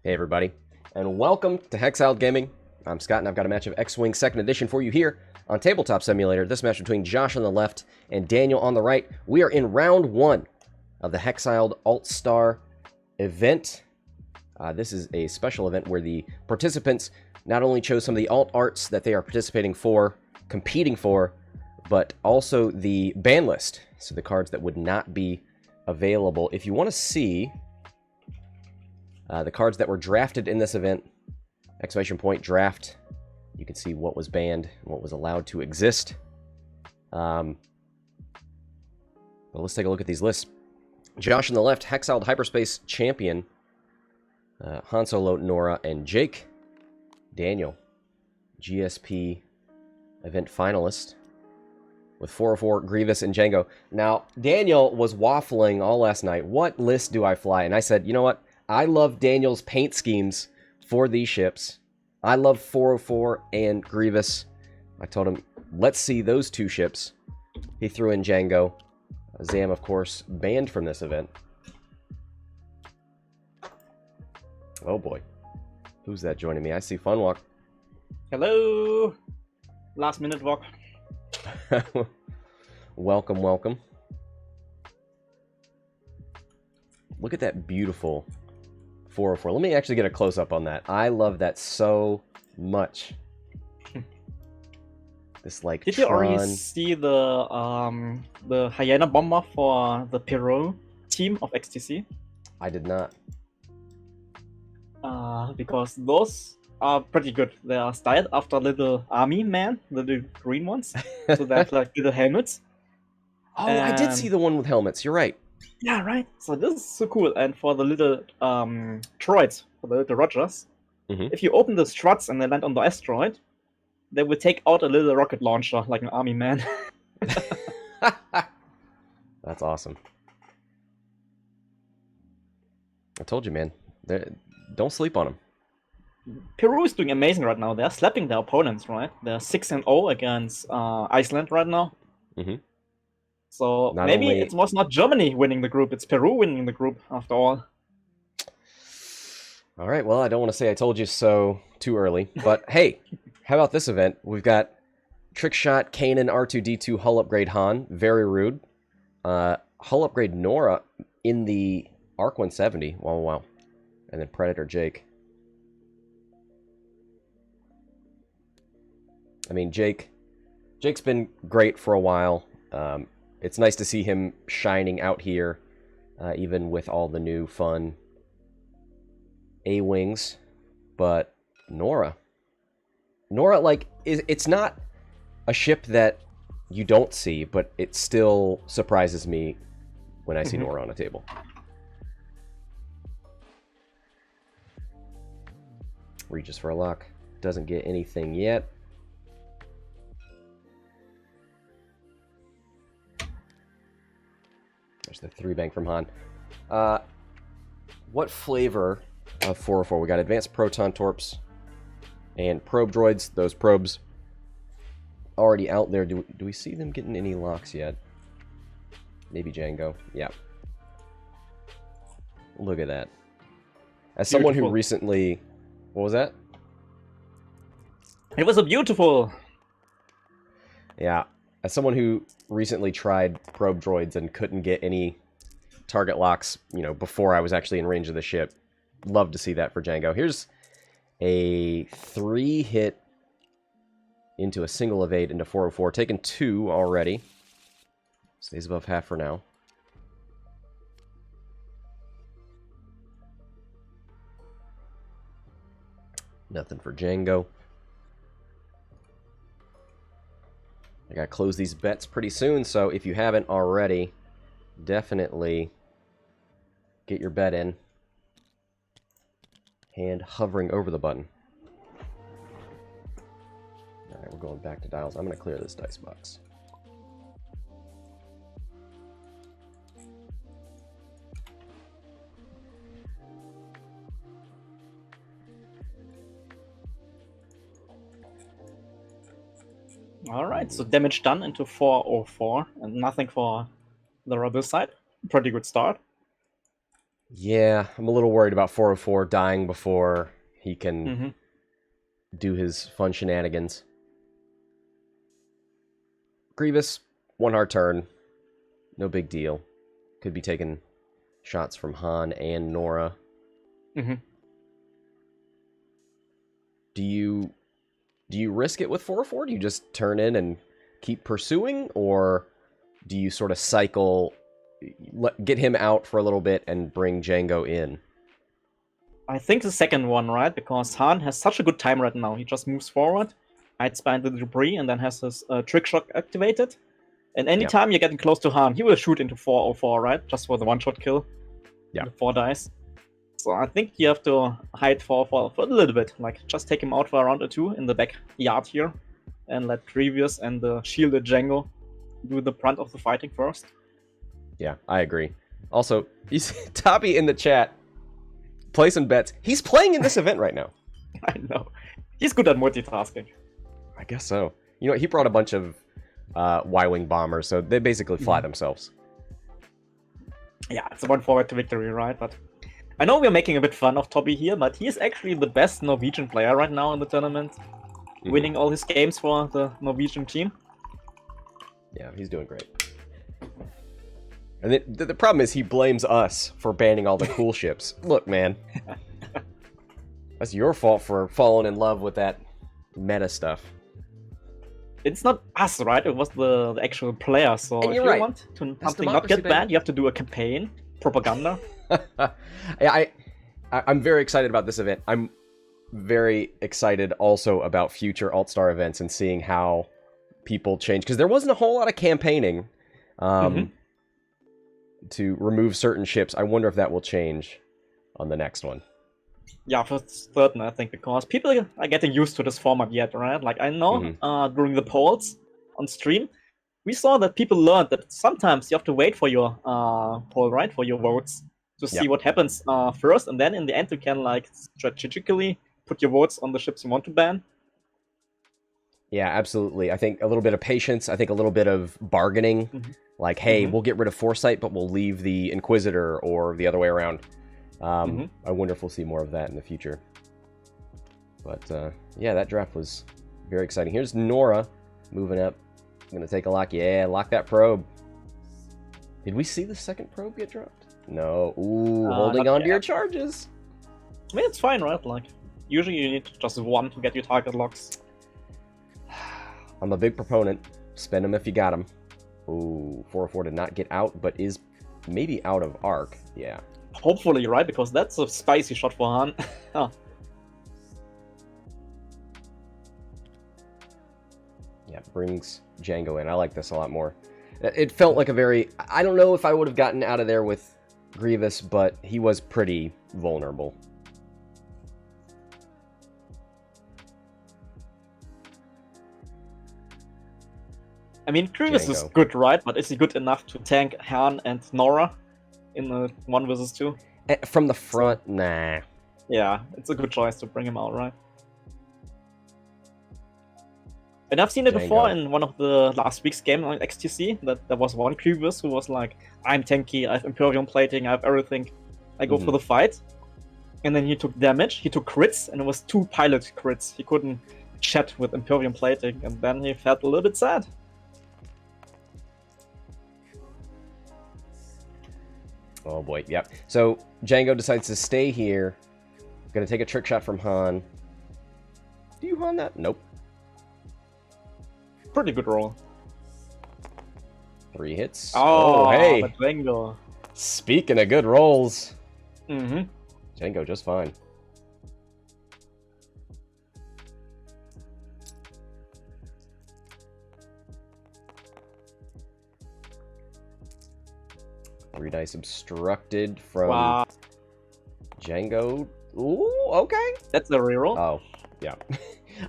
Hey everybody, and welcome to Hexiled Gaming. I'm Scott, and I've got a match of X-Wing 2nd Edition for you here on Tabletop Simulator. This match between Josh on the left and Daniel on the right. We are in round 1 of the Hexiled Alt-Star event. This is a special event where the participants not only chose some of the alt arts that they are competing for, but also the ban list. So the cards that would not be available. If you want to see the cards that were drafted in this event, !draft, you can see what was banned and what was allowed to exist. Well, let's take a look at these lists. Josh on the left, Hexiled Hyperspace Champion, Han Solo, Norra, and Jake. Daniel, GSP event finalist, with 404, Grievous, and Jango. Now, Daniel was waffling all last night. What list do I fly? And I said, you know what? I love Daniel's paint schemes for these ships. I love 404 and Grievous. I told him, let's see those two ships. He threw in Jango. Zam, of course, banned from this event. Oh boy. Who's that joining me? I see Funwalk. Hello! Last minute walk. Welcome, welcome. Look at that beautiful 404. Let me actually get a close-up on that. I love that so much. This, like, Did you already see the Hyena Bomber for the Perot team of XTC? I did not. Because those are pretty good. They are styled after little army man, the little green ones. So they have like little helmets. Oh, I did see the one with helmets. You're right. Yeah, right. So this is so cool. And for the little droids, for the little Rogers, if you open the struts and they land on the asteroid, they will take out a little rocket launcher like an army man. That's awesome. I told you, man. Don't sleep on them. Peru is doing amazing right now. They're slapping their opponents, right? They're 6-0 against Iceland right now. So maybe it was not Germany winning the group, it's Peru winning the group after all. All right, well, I don't want to say I told you so too early, but hey, how about this event? We've got Trickshot, Kanan, R2-D2, Hull Upgrade Han, very rude. Hull Upgrade Norra in the Arc 170, wow. And then Predator Jake. I mean, Jake's been great for a while. It's nice to see him shining out here, even with all the new fun A-Wings. But Norra, like, it's not a ship that you don't see, but it still surprises me when I see Norra on a table. Reaches for a lock. Doesn't get anything yet. There's the 3-bank from Han. What flavor of 404? We got advanced proton torps and probe droids. Those probes already out there. Do we see them getting any locks yet? Maybe Jango. Yeah. Look at that. As someone who recently... What was that? It was a beautiful... Yeah. As someone who recently tried probe droids and couldn't get any target locks, before I was actually in range of the ship, love to see that for Jango. Here's a 3-hit into a single evade into 404. Taken 2 already. Stays above half for now. Nothing for Jango. I gotta close these bets pretty soon, so if you haven't already, definitely get your bet in. Hand hovering over the button. Alright, we're going back to dials. I'm gonna clear this dice box. Alright, so damage done into 404, and nothing for the rebel side. Pretty good start. Yeah, I'm a little worried about 404 dying before he can do his fun shenanigans. Grievous, one hard turn. No big deal. Could be taking shots from Han and Norra. Do you risk it with 404? Do you just turn in and keep pursuing? Or do you sort of cycle, get him out for a little bit and bring Jango in? I think the second one, right? Because Han has such a good time right now. He just moves forward, hides behind the debris, and then has his trick shot activated. And anytime you're getting close to Han, he will shoot into 404, right? Just for the one-shot kill. Yeah. The 4 dice. So I think you have to hide 404 for a little bit. Like, just take him out for a round or 2 in the backyard here. And let Grievous and the shielded Jango do the brunt of the fighting first. Yeah, I agree. Also, Tabi in the chat placing bets. He's playing in this event right now. I know. He's good at multitasking. I guess so. You know, he brought a bunch of Y-Wing bombers, so they basically fly themselves. Yeah, it's a one forward to victory, right? But I know we're making a bit fun of Toby here, but he is actually the best Norwegian player right now in the tournament. Winning all his games for the Norwegian team. Yeah, he's doing great. And the problem is he blames us for banning all the cool ships. Look, man. That's your fault for falling in love with that meta stuff. It's not us, right? It was the actual player. So if you want to something not get banned, you have to do a campaign, propaganda. Yeah, I'm very excited about this event. I'm very excited also about future Alt-Star events and seeing how people change. Because there wasn't a whole lot of campaigning to remove certain ships. I wonder if that will change on the next one. Yeah, for certain, I think, because people are getting used to this format yet, right? Like, I know during the polls on stream, we saw that people learned that sometimes you have to wait for your poll, right? For your votes to see what happens first, and then in the end you can, like, strategically put your votes on the ships you want to ban. Yeah, absolutely. I think a little bit of patience. I think a little bit of bargaining. Like, hey, we'll get rid of Foresight, but we'll leave the Inquisitor, or the other way around. I wonder if we'll see more of that in the future. But, yeah, that draft was very exciting. Here's Norra moving up. Gonna take a lock. Yeah, lock that probe. Did we see the second probe get dropped? No. Ooh, holding on to your charges. I mean, it's fine, right? Like, usually you need just one to get your target locks. I'm a big proponent. Spend them if you got them. Ooh, 404 did not get out, but is maybe out of arc. Yeah. Hopefully, right? Because that's a spicy shot for Han. Yeah, brings Jango in. I like this a lot more. It felt like a very... I don't know if I would have gotten out of there with Grievous, but he was pretty vulnerable. I mean, Grievous is good, right? But is he good enough to tank Han and Norra in the 1 versus 2? From the front, nah. Yeah, it's a good choice to bring him out, right? And I've seen it before in one of the last week's game on XTC, that there was one Grievous who was like, I'm tanky, I have Imperium plating, I have everything. I go for the fight. And then he took damage, he took crits, and it was 2 pilot crits. He couldn't chat with Imperium plating, and then he felt a little bit sad. Oh boy, yep. So Jango decides to stay here. Gonna take a trick shot from Han. Do you Han that? Nope. Pretty good roll. 3 hits. Oh, hey. But Jango. Speaking of good rolls. Jango just fine. Three dice obstructed from Jango. Ooh, okay. That's a reroll. Oh, yeah.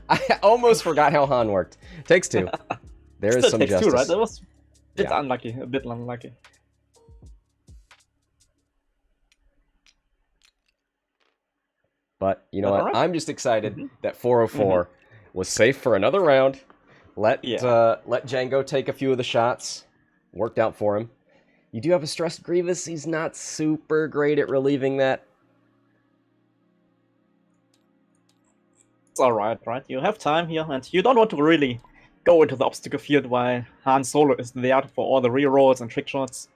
I almost forgot how Han worked. Takes 2. There is some justice. 2, right? That was a bit unlucky. A bit unlucky. But you know what? Right. I'm just excited that 404 was safe for another round. Let Jango take a few of the shots. Worked out for him. You do have a stressed Grievous. He's not super great at relieving that. It's alright, right? You have time here, and you don't want to really go into the obstacle field while Han Solo is there for all the rerolls and trick shots.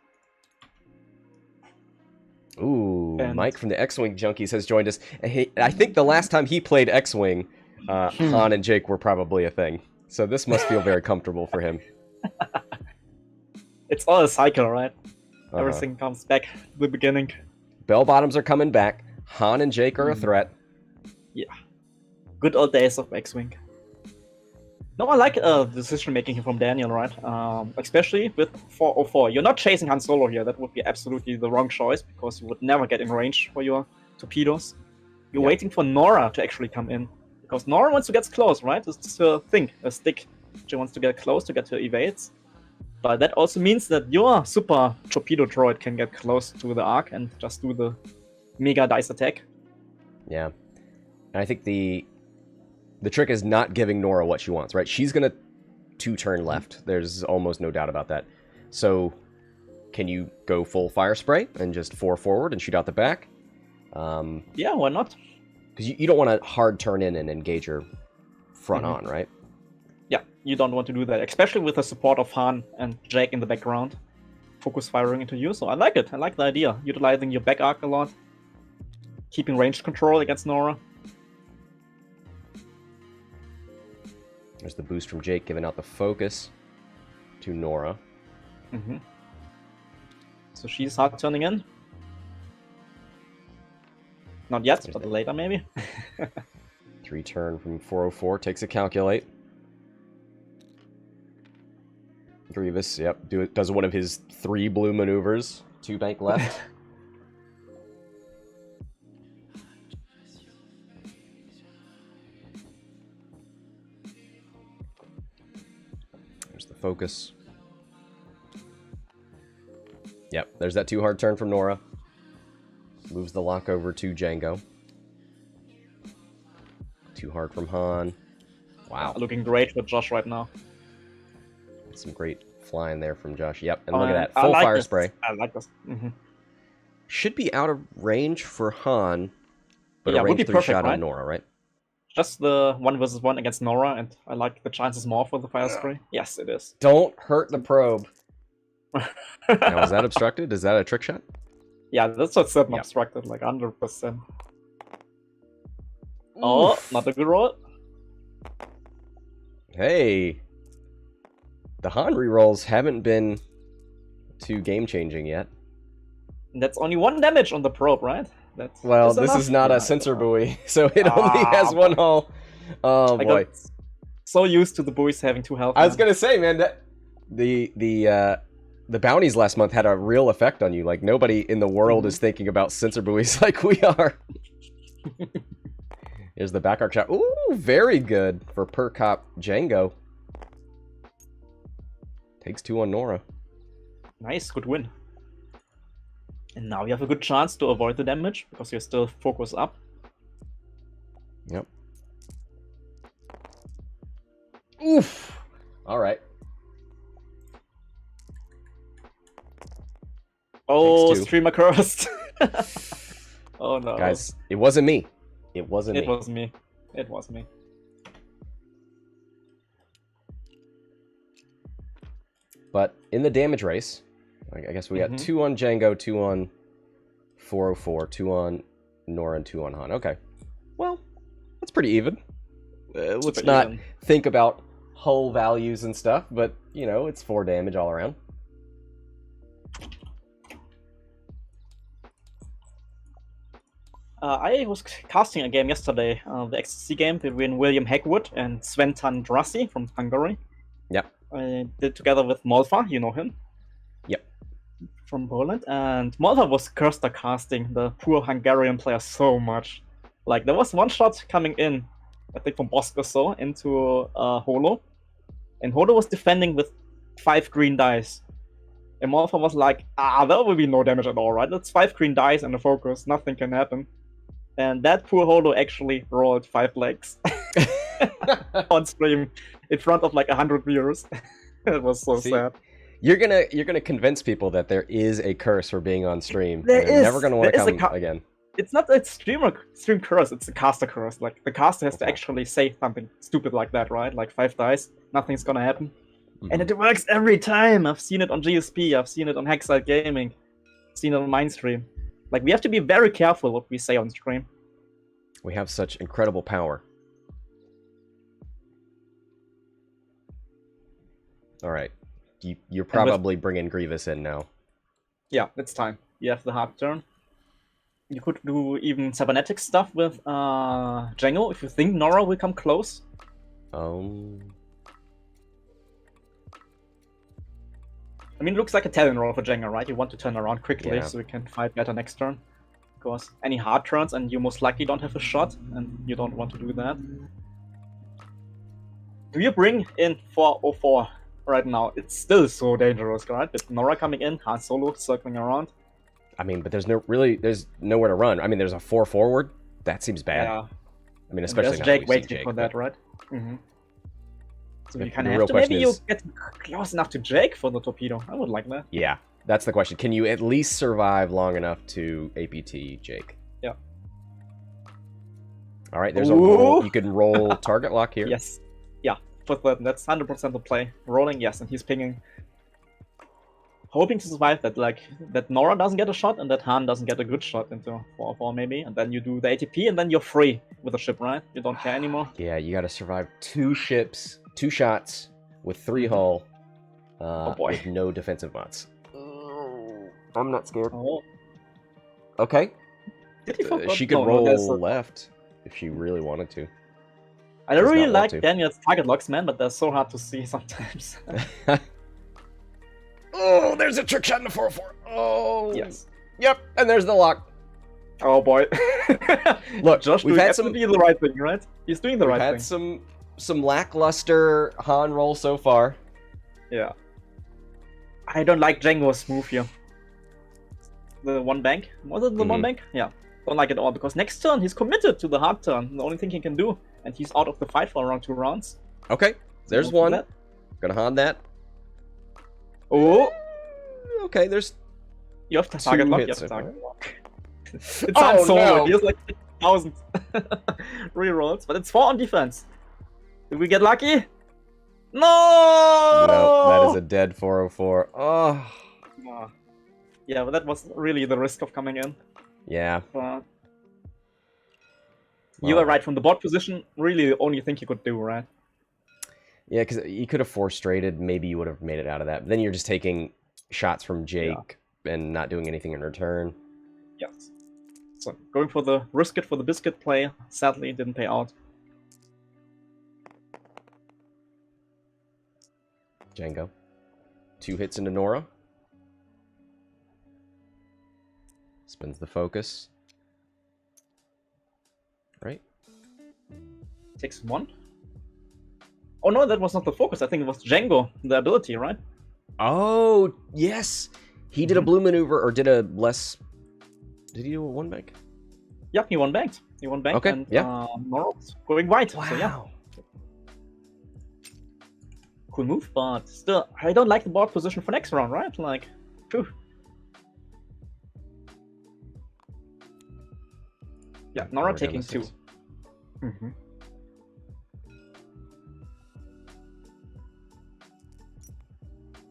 Ooh, and Mike from the X-Wing Junkies has joined us. I think the last time he played X-Wing, Han and Jake were probably a thing. So this must feel very comfortable for him. It's all a cycle, right? Everything comes back to the beginning. Bell bottoms are coming back. Han and Jake are a threat. Yeah. Good old days of X-Wing. No, I like the decision making here from Daniel, right? Especially with 404. You're not chasing Han Solo here. That would be absolutely the wrong choice because you would never get in range for your torpedoes. You're waiting for Norra to actually come in because Norra wants to get close, right? It's her thing, a stick. She wants to get close to get her evades. But that also means that your super torpedo droid can get close to the arc and just do the mega dice attack. Yeah. And I think the trick is not giving Norra what she wants, right? She's going to 2-turn left. There's almost no doubt about that. So can you go full fire spray and just 4 forward and shoot out the back? Yeah, why not? Because you don't want to hard turn in and engage her front on, right? Yeah, you don't want to do that, especially with the support of Han and Jake in the background. Focus firing into you, so I like it. I like the idea. Utilizing your back arc a lot. Keeping range control against Norra. There's the boost from Jake giving out the focus to Norra. So she's hard turning in. Not yet, but later maybe. 3-turn from 404 takes a calculate. Grievous, yep, does one of his 3 blue maneuvers. 2 bank left. There's the focus. Yep, there's that 2 hard turn from Norra. Moves the lock over to Jango. 2 hard from Han. Wow. Looking great for Josh right now. Some great flying there from Josh. Yep, and look at that. Full fire spray. I like this. Should be out of range for Han, but yeah, a range 3 perfect, shot right? on Norra, right? Just the 1v1 against Norra, and I like the chances more for the fire spray. Yes, it is. Don't hurt the probe. Now, is that obstructed? Is that a trick shot? Yeah, that's what's obstructed, like 100%. Oh, not a good roll. Hey. The Han rerolls haven't been too game-changing yet. And that's only 1 damage on the probe, right? Well, this is not a sensor buoy, so it only has 1 hull. Oh, boy. I got so used to the buoys having 2 health. I was gonna say, man, that the bounties last month had a real effect on you. Like, nobody in the world is thinking about sensor buoys like we are. Here's the back arc shot. Ooh, very good for per cop Jango. Takes 2 on Norra. Nice, good win. And now you have a good chance to avoid the damage, because you're still focused up. Yep. Oof! Alright. Oh, streamer cursed. Oh no. Guys, it wasn't me. It wasn't me. It was me. It was me. But in the damage race, I guess we got 2 on Jango, 2 on 404, 2 on Norra, and 2 on Han. Okay. Well, that's pretty even. Let's not think about hull values and stuff, but, you know, it's 4 damage all around. I was casting a game yesterday, the XTC game between William Hegwood and Sventan Drassi from Hungary. Yep. I did together with Molfa, you know him. Yep. From Poland. And Molfa was cursed casting the poor Hungarian player so much. Like, there was 1 shot coming in, I think from Bosk or so, into Holo. And Holo was defending with 5 green dice. And Molfa was like, there will be no damage at all, right? That's 5 green dice and a focus, nothing can happen. And that poor Holo actually rolled 5 legs on stream in front of like 100 viewers. It was so sad. You're gonna convince people that there is a curse for being on stream. They're never gonna want to come again. It's not a stream curse, it's a caster curse. Like, the caster has to actually say something stupid like that, right? Like 5 dice, nothing's gonna happen. And it works every time! I've seen it on GSP, I've seen it on Hexiled Gaming, I've seen it on Mindstream. Like, we have to be very careful what we say on stream. We have such incredible power. Alright. You're probably bringing Grievous in now. Yeah, it's time. You have the hard turn. You could do even cybernetic stuff with Jango if you think Norra will come close. I mean, it looks like a talent roll for Jango, right? You want to turn around quickly so you can fight better next turn. Because any hard turns and you most likely don't have a shot, and you don't want to do that. Do you bring in 404 right now? It's still so dangerous, right? With Norra coming in, Han Solo circling around. I mean, but there's nowhere to run. I mean, there's a 4 forward. That seems bad. Yeah. I mean, especially now Jake waiting for that, right? So you kind of have to. Maybe you get close enough to Jake for the torpedo. I would like that. Yeah, that's the question. Can you at least survive long enough to APT Jake? Yeah. All right, there's a roll. You can roll target lock here. Yes. Yeah, for that. That's 100% the play. Rolling, yes, and he's pinging. Hoping to survive that, like, that Norra doesn't get a shot and that Han doesn't get a good shot into 4-4 maybe, and then you do the ATP and then you're free with the ship, right? You don't care anymore. Yeah, you gotta survive 2 ships, 2 shots with 3 hull, with no defensive mods. I'm not scared. Okay. She could roll left if she really wanted to. I really like Daniel's target locks, man, but they're so hard to see sometimes. Oh, there's a trick shot in the 4-4. Oh. Yes. Yep, and there's the lock. Oh boy. Look, Josh we've had some the right thing, right? He's doing the right thing. We've had some lackluster Han roll so far. Yeah. I don't like Jango's move here. The 1 bank. Was it the 1 bank? Yeah. Don't like it at all, because next turn he's committed to the hard turn. The only thing he can do. And he's out of the fight for around 2 rounds. Okay, there's one. Gonna Han that. Oh! Okay, there's... You have to target lock, you have to target lock. It's Han Solo, no. He has like 1,000 rerolls, but it's 4 on defense. Did we get lucky? No! No, that is a dead 404. Oh. Yeah, but that was really the risk of coming in. Yeah. You were right, from the bot position, really the only thing you could do, right? Yeah, because you could have 4-straighted, maybe you would have made it out of that. But then you're just taking shots from Jake and not doing anything in return. Yes. So, going for the risk it for the biscuit play, sadly it didn't pay out. Jango. 2 hits into Norra. Spins the focus. Right. Takes 1. Oh no, that was not the focus. I think it was Jango, the ability, right? Oh, yes. He did a blue maneuver, or did a less... Did he do a 1 bank? Yep, he 1 banked. He 1 banked, and Norra's going white. Wow. So, yeah. Cool move, but still, I don't like the board position for next round, right? Like, phew. Yeah, Norra taking 2.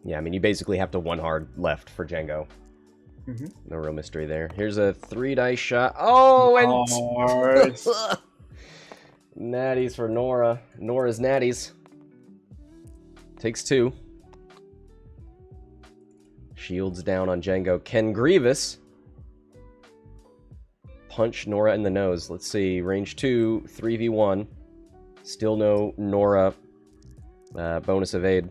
Yeah, I mean, you basically have to 1 hard left for Jango. No real mystery there. Here's a 3-dice shot. Oh, and... Natties for Norra. Norra's natties. Takes 2. Shields down on Jango. Can Grievous punch Norra in the nose? Let's see. Range 2, 3v1. Still no Norra bonus evade.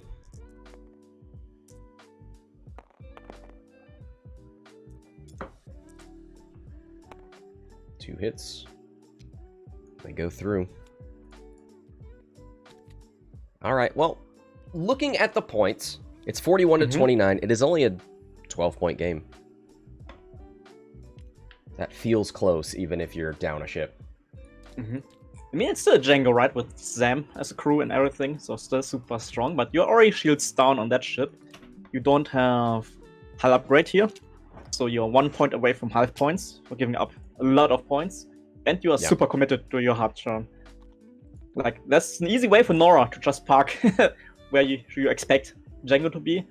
Two hits. They go through. All right, well, looking at the points, it's 41 to 29. It is only a 12-point game. That feels close, even if you're down a ship. I mean, it's still Jango, right, with Sam as a crew and everything, so still super strong, but you're already shields down on that ship. You don't have hull upgrade here, so you're 1 point away from half points for giving up a lot of points, and you are super committed to your hard turn. Like, that's an easy way for Norra to just park where you expect Jango to be,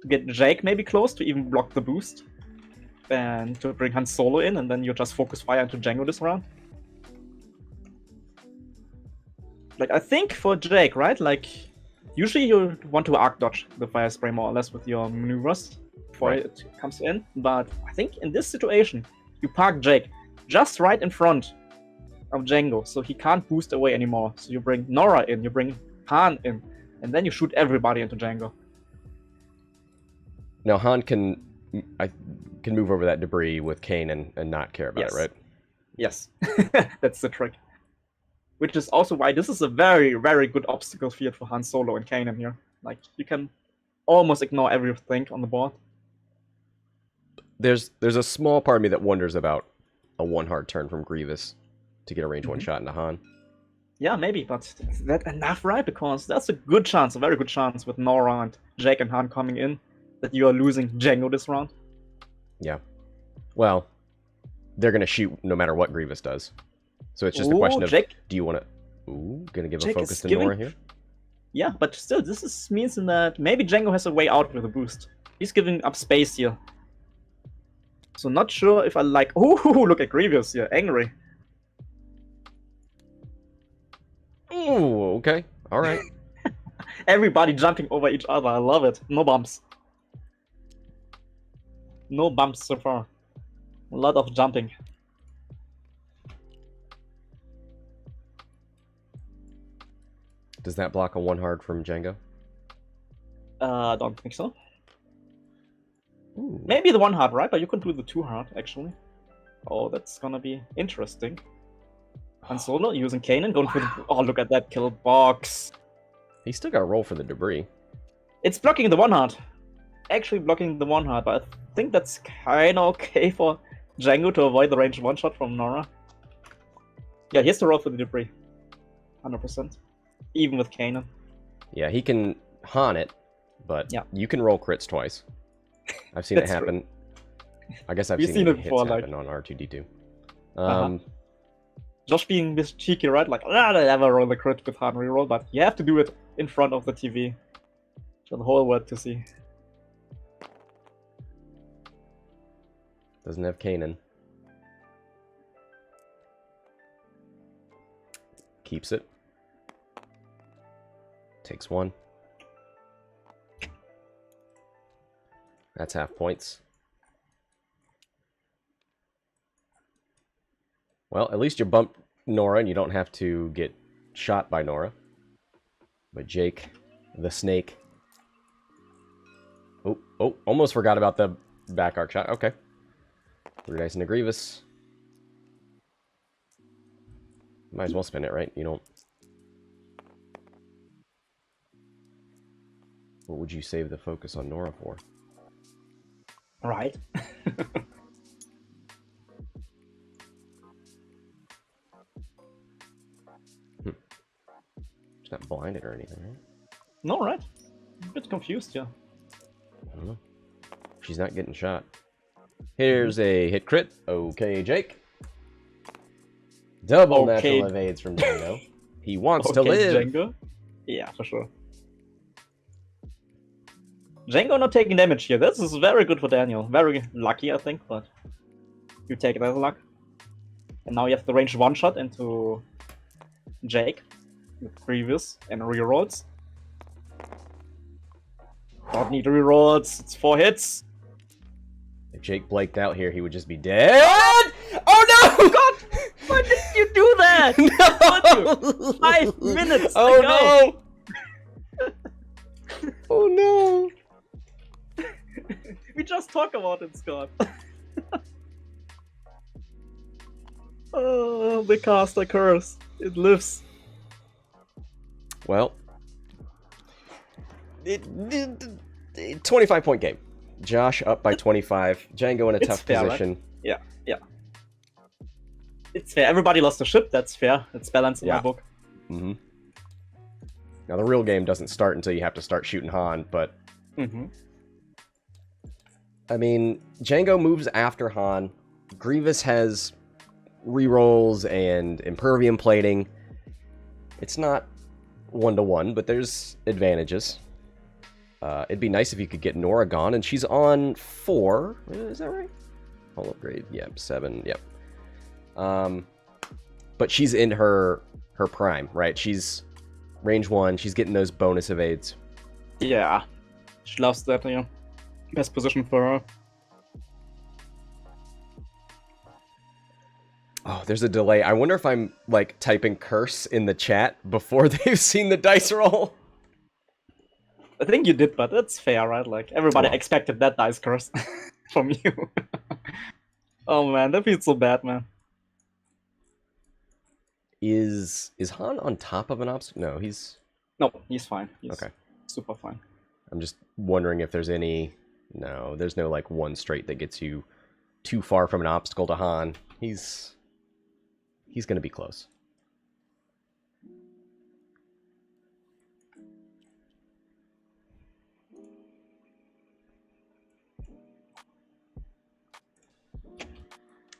to get Jake maybe close to even block the boost, and to bring Han Solo in, and then you just focus fire into Jango this round. Like, I think for Jake, right? Like, usually you want to arc dodge the fire spray more or less with your maneuvers before it comes in, but I think in this situation, you park Jake just right in front of Jango, so he can't boost away anymore. So you bring Norra in, you bring Han in, and then you shoot everybody into Jango. Now Han can move over that debris with Kanan and not care about it, right? Yes, that's the trick. Which is also why this is a very, very good obstacle field for Han Solo and Kanan here. Like, you can almost ignore everything on the board. There's a small part of me that wonders about a one hard turn from Grievous to get a range one shot into Han. Yeah, maybe, but is that enough, right? Because that's a good chance, a very good chance with Norra and Jake and Han coming in, that you are losing Jango this round. Yeah. Well, they're going to shoot no matter what Grievous does. So it's just a question of, do you want to... Ooh, going to give Jake a focus to Norra here? Yeah, but still, this means that maybe Jango has a way out with a boost. He's giving up space here. So not sure if I like... Ooh, look at Grievous here, angry. Ooh, okay. All right. Everybody jumping over each other. I love it. No bumps. No bumps so far. A lot of jumping. Does that block a one hard from Jango? I don't think so. Ooh. Maybe the one hard, right? But you can do the two hard, actually. Oh, that's gonna be interesting. Han Solo using Kanan, going for the... Oh, look at that kill box. He's still got to roll for the debris. It's blocking the one hard. Actually blocking the one hard, but I think that's kind of okay for Jango to avoid the range one shot from Norra. Yeah, he has to roll for the debris. 100%. Even with Kanan. Yeah, he can Han it, but you can roll crits twice. I've seen it happen. True. I guess I've seen it before, happen on R2-D2. Josh being this cheeky, right? Like, I never roll the crit with Han reroll, but you have to do it in front of the TV. For the whole world to see. Doesn't have Kanan. Keeps it. Takes one. That's half points. Well, at least you bumped Norra and you don't have to get shot by Norra. But Jake, the snake. Oh, almost forgot about the back arc shot. Okay. 3 dice into Grievous. Might as well spin it, right? You don't... What would you save the focus on Norra for? Right. She's not blinded or anything, right? No, right? I'm a bit confused, yeah. I don't know. She's not getting shot. Here's a hit crit. Okay, Jake. Double natural evades from Jango. He wants to live. Jango? Yeah, for sure. Jango not taking damage here. This is very good for Daniel. Very lucky, I think, but you take it as luck. And now you have the range one shot into Jake with Grievous and rerolls. Don't need rerolls. It's 4 hits. If Jake blaked out here, he would just be dead. Oh no! God! Why did you do that? No! 5 minutes. Oh no! Oh no! We just talked about it, Scott. Oh, the caster curse. It lives. Well, 25-point game. Josh up by 25. Jango in a tough position. Right? Yeah. It's fair. Everybody lost a ship. That's fair. It's balanced in my book. Mm-hmm. Now, the real game doesn't start until you have to start shooting Han, but I mean, Jango moves after Han. Grievous has rerolls and impervium plating. It's not 1-to-1, but there's advantages. It'd be nice if you could get Norra gone, and she's on 4. Is that right? Hull upgrade. Yep, 7. Yep. But she's in her prime, right? She's range 1. She's getting those bonus evades. Yeah. She loves that, yeah. Best position for her. Oh, there's a delay. I wonder if I'm, like, typing curse in the chat before they've seen the dice roll. I think you did, but that's fair, right? Like, everybody expected that dice curse from you. Oh, man, that feels so bad, man. Is Han on top of an obstacle? No, he's... No, he's fine. He's okay. Super fine. I'm just wondering if there's any... No, there's no, like, one straight that gets you too far from an obstacle to Han. He's going to be close.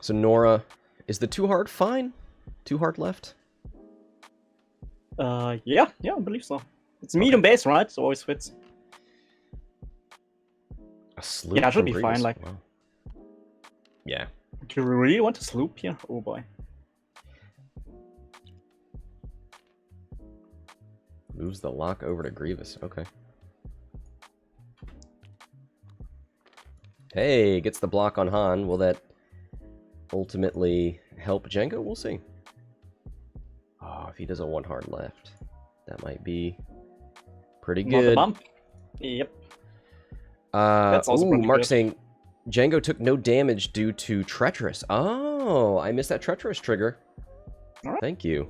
So Norra, is the too hard fine? Too hard left? Yeah, I believe so. It's medium base, right? So always fits. A sloop? Yeah, it should be fine. Like, wow. Yeah. Do you really want to sloop here? Oh boy. Moves the lock over to Grievous. Okay. Hey, gets the block on Han. Will that ultimately help Jango? We'll see. Oh, if he does a 1 hard left, that might be pretty good. Bump. Yep. That's also Mark good. Saying Jango took no damage due to treacherous. Oh, I missed that treacherous trigger. All right. Thank you.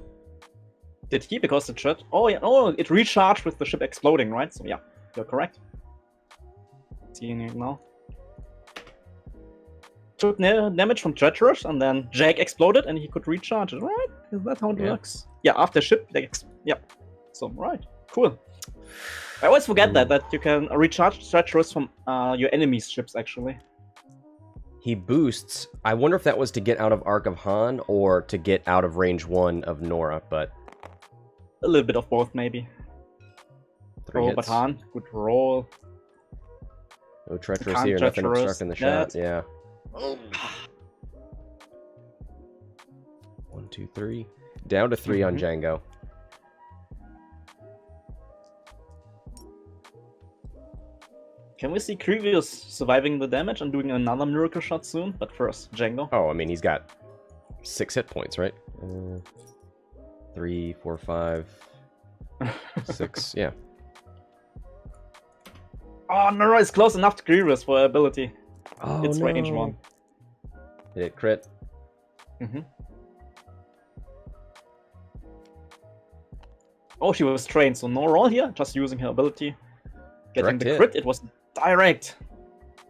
Did he? Because the threat... Oh, yeah. Oh, it recharged with the ship exploding, right? So, yeah. You're correct. Seeing it now. Took damage from treacherous, and then Jag exploded, and he could recharge it, right? Is that how it works? Yeah, after ship... Yep. So, right. Cool. I always forget that you can recharge treacherous from your enemy's ships, actually. He boosts. I wonder if that was to get out of Arc of Han or to get out of range 1 of Norra, but... A little bit of both, maybe. Roll, but Han. Good roll. No treacherous here, nothing obstructing the shot. Yeah. Oh. 1, 2, 3. Down to 3 on Jango. Can we see Grievous surviving the damage and doing another miracle shot soon? But first, Jango. Oh, I mean, he's got 6 hit points, right? 3, 4, 5, 6, yeah. Oh, Norra is close enough to Grievous for her ability. Oh, it's no. range 1. Did it crit? Oh, she was trained, so no roll here, just using her ability. Getting Direct the hit. crit, it was direct.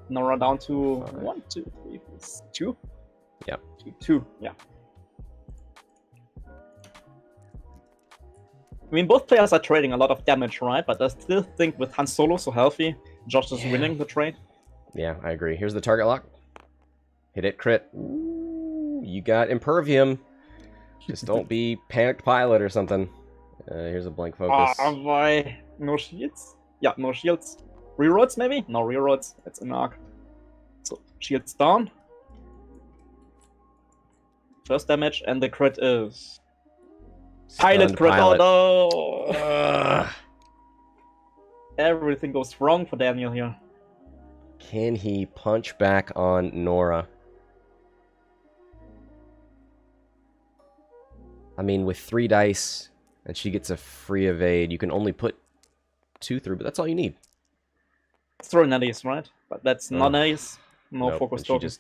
Norra down to 1, 2, 3, 4, 2. Yep. 2, yeah. I mean, both players are trading a lot of damage, right? But I still think with Han Solo so healthy, Josh is winning the trade. Yeah, I agree. Here's the target lock. Hit it, crit. Ooh, you got Impervium. Just don't be Panicked Pilot or something. Here's a blank focus. Oh boy. No shields? Yeah, no shields. Reroads maybe? No reroads. It's an arc. So, shields down. First damage, and the crit is... Pilot crit, pilot. oh no! Everything goes wrong for Daniel here. Can he punch back on Norra? I mean, with 3 dice, and she gets a free evade, you can only put 2 through, but that's all you need. Throw an ace, right? But that's not ace. No nope, focus she token. just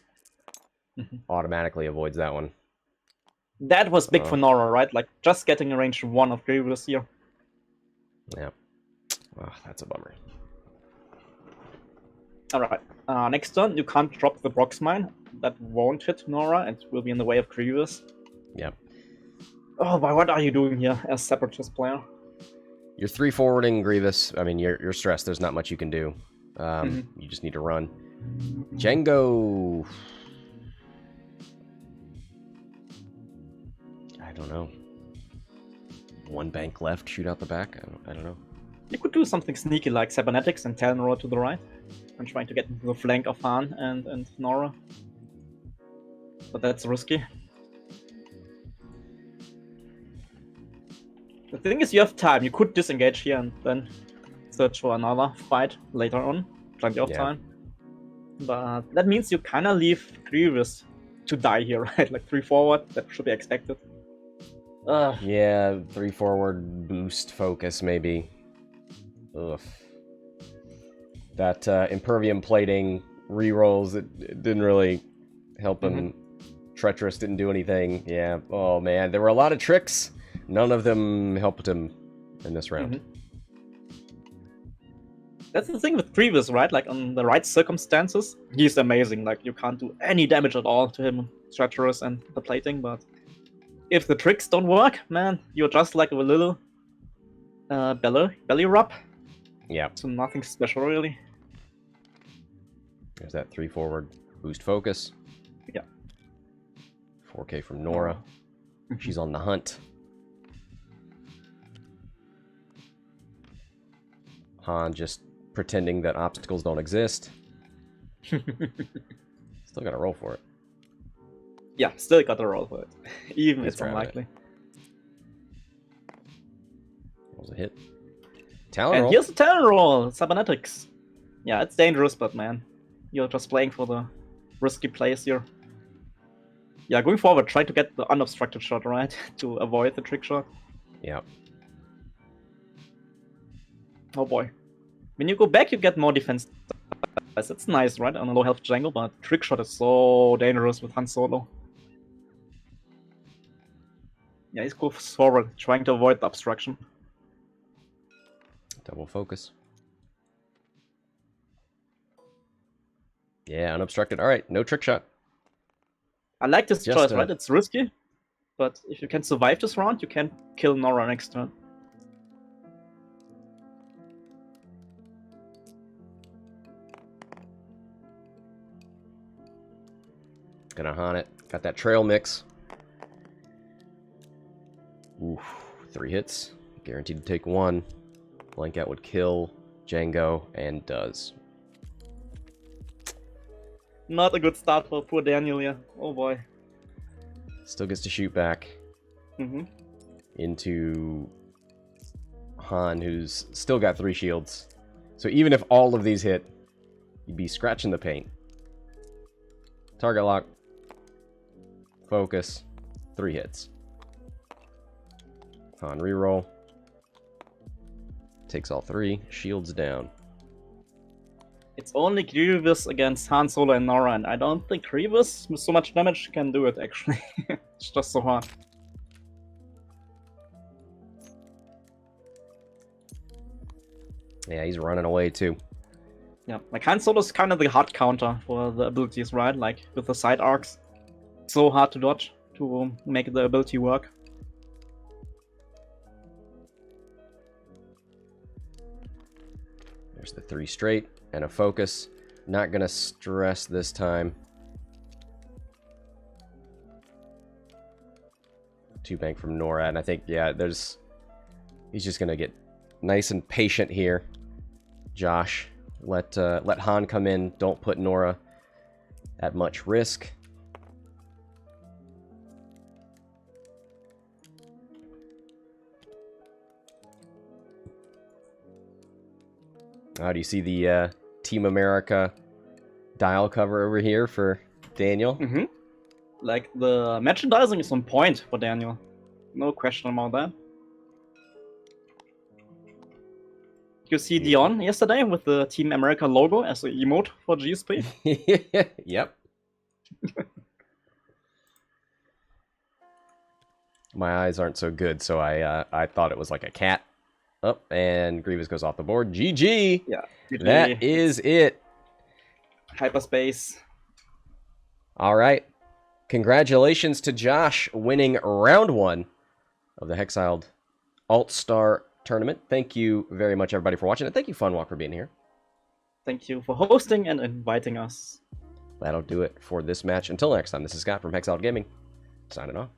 automatically avoids that one. That was big for Norra, right? Like, just getting a range 1 of Grievous here. Yeah. Oh, that's a bummer. Alright. Next turn, you can't drop the Brox Mine. That won't hit Norra, and will be in the way of Grievous. Yep. Oh, but what are you doing here as Separatist player? You're 3 forwarding Grievous. I mean, you're stressed. There's not much you can do. You just need to run. Jango. I don't know. One bank left, shoot out the back. I don't know. You could do something sneaky like cybernetics and Talonroar to the right. I'm trying to get into the flank of Han and Norra. But that's risky. The thing is, you have time. You could disengage here and then search for another fight later on. Plenty of time. But that means you kind of leave Grievous to die here, right? Like 3 forward, that should be expected. Yeah, 3 forward, boost, focus, maybe. Ugh. That Impervium plating rerolls, it didn't really help him. Treacherous didn't do anything. Yeah, oh man, there were a lot of tricks. None of them helped him in this round. That's the thing with Grievous, right? Like, on the right circumstances, he's amazing. Like, you can't do any damage at all to him, Treacherous and the plating, but if the tricks don't work, man, you're just like a little belly rub. Yeah. So nothing special, really. There's that 3 forward boost focus. Yeah. 4K from Norra. She's on the hunt. Han just pretending that obstacles don't exist. Still gotta roll for it. Yeah, still gotta roll for it. Even if it's unlikely. That was a hit. Talon roll. And here's the Talon roll! Cybernetics. Yeah, it's dangerous, but man, you're just playing for the risky plays here. Yeah, going forward, try to get the unobstructed shot, right? To avoid the trick shot. Yeah. Oh boy. When you go back, you get more defense. That's nice, right? On a low health Jango, but trick shot is so dangerous with Han Solo. Yeah, he's going forward, trying to avoid the obstruction. Double focus. Yeah, unobstructed. Alright, no trick shot. I like this choice, right? It's risky, but if you can survive this round, you can kill Norra next turn. Gonna haunt it. Got that trail mix. Oof. 3 hits. Guaranteed to take 1. Blank out would kill Jango, and does. Not a good start for poor Daniel, yeah. Oh boy. Still gets to shoot back. Into Han, who's still got 3 shields. So even if all of these hit, you'd be scratching the paint. Target lock. Focus. 3 hits. Han reroll. Takes all 3. Shields down. It's only Grievous against Han Solo and Norra, and I don't think Grievous with so much damage can do it, actually. It's just so hard. Yeah, he's running away too. Yeah, like Han Solo's kind of the hard counter for the abilities, right? Like with the side arcs. So hard to dodge to make the ability work. There's the 3 straight and a focus. Not gonna stress this time. 2 bank from Norra, and I think, yeah, he's just gonna get nice and patient here. Josh, let Han come in. Don't put Norra at much risk. Do you see the Team America dial cover over here for Daniel? Like, the merchandising is on point for Daniel. No question about that. You see Dion yesterday with the Team America logo as an emote for GSP? Yep. My eyes aren't so good, so I thought it was like a cat. Oh, and Grievous goes off the board. GG! Yeah. GG. That is it. Hyperspace. All right. Congratulations to Josh winning round 1 of the Hexiled Alt-Star Tournament. Thank you very much, everybody, for watching. And thank you, Funwalk, for being here. Thank you for hosting and inviting us. That'll do it for this match. Until next time, this is Scott from Hexiled Gaming, signing off.